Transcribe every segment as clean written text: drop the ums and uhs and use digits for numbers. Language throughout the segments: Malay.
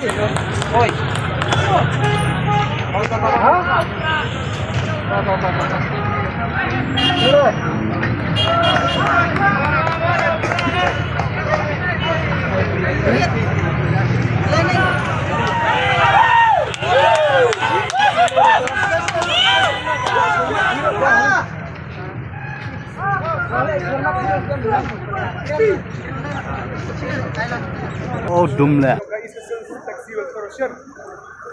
Oi. Oh, dumle.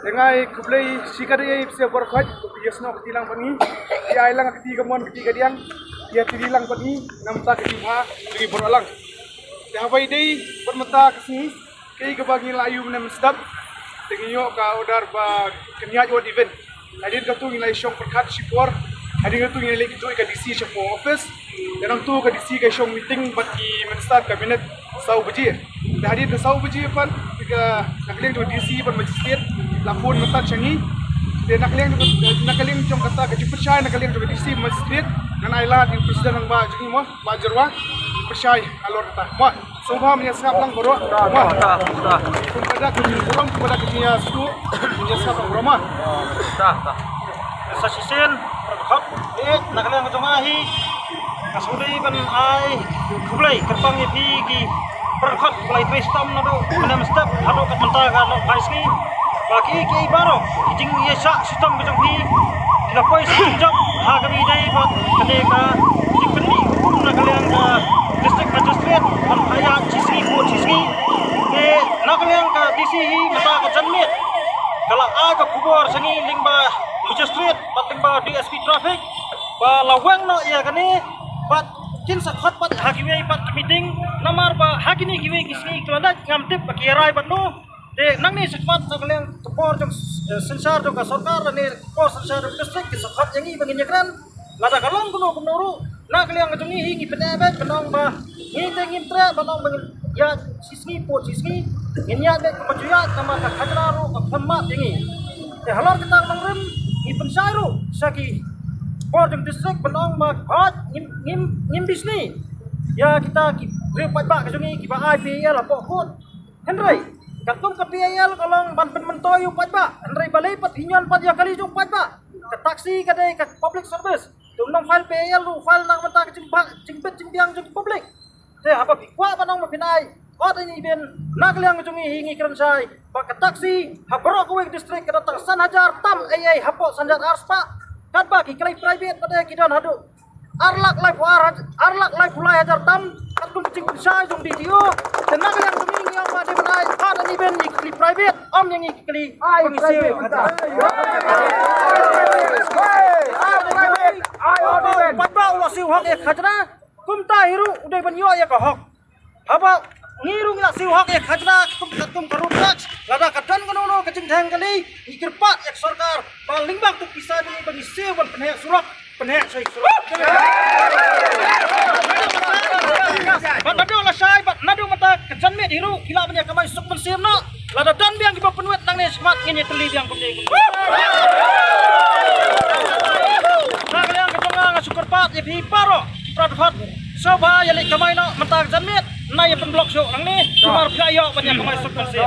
Dengan kublai sikari saya berkhaj, dia senang ketilang pani, dia hilang ketiga mon ketiga dia tirilang pani, namta ketiga lagi berulang. Dah apa ide permata kesini, kei kebagi layu menem sedap, dengan yo ka order ba kenyat yo event. Hadir katu ngilai syong perkat sipor, hadir katu ngilai kitu ka DC sipor office, dan tu ka DC ka syong meeting bagi minister kabinet sau biji. Dah hadir ke sau biji pan, jika nakliang tu DC pan magistrate lapun mentat canggih dia nakaliang jom kata ke percaya nakaliang tu DC magistrate dan ailat yang presiden ng ba jadi mo ba jarwa percaya alor kata mo subha menyesap lang boro mo kepada kurang kepada kenya stu menyesap lang boro mo Sa sisin hak nakaliang tungahi kasudi ban ai kublai kerpang ipigi perkhot kulai tristam na do menem step hado kat mentah kan paisni bagi ki baro kijing ye sa sistem bijong hi kila poi sejak hagami dai bat kadeka dipeni hukum na kalian ka district magistrate an aya cisi ko cisi ke na kalian ka disi hi mata ka janmit kala aga kubor sangi lingba magistrate bat lingba DSP traffic ba lawang no ya kani bat kin sakhat pat hakimi pat meeting namar ba hakini kiwe kisni kelada ngamtip pakirai bat no de nang ni sakpat sakaliang tepor jong sensar jong ka sarkar ni ko sensar jong district ki sakhat yangi banginyakran lada kalong kuno kunuru na kaliang jong ni hingi penebet penong ba ngite ngimtra banong bangin ya sisni po sisni inya de kemajuya nama ka khajraru ka phamma yangi te halar kita nangrem ni pensairu saki por jong district banong ba hat ngim bisni ya kita repat ba ka jongi ki ba IPL apa kot henry katum ke PIL kolong banpen mentoy upat ba andrai balai pat hinyan pat ya kali jung pat ba ke taksi kadai ke public service tumnong file PIL lu file nang menta ke cimpet cimpiang jung public te apa bikwa panong mapinai kot ini ben nakliang jung hingi kerensai ba ke taksi habro kuwe district ke datang sanhajar tam ai hapo sanjar arspa kat ba ki klai private pada kidan hadu arlak life fulai hajar tam katum cing pensai jung di dio dan nakliang jung yang ada benai ada ni ben ikli private om yang ikli pengisi padba ulah siu hak ek khajna kumta hiru udai banyo ya ka hak haba ngiru ngila siu hak ek khajna kum karutak lada kadan kono kecing dhang kali ikirpat ek sarkar paling bang tu pisah ni pengisi wan penhek surat penhek sai surat bat nadu la sai bat nadu mata kejan me hiru kila banyak kamai suk bersirna lada dan biang giba penuet nang ni smart ngini teli biang putih nak liang kejonga ngasukar pat ipi paro pradhat soba yalik kamai no mata kejan me na ya penblok syuk nang ni cumar playo banyak kamai suk bersir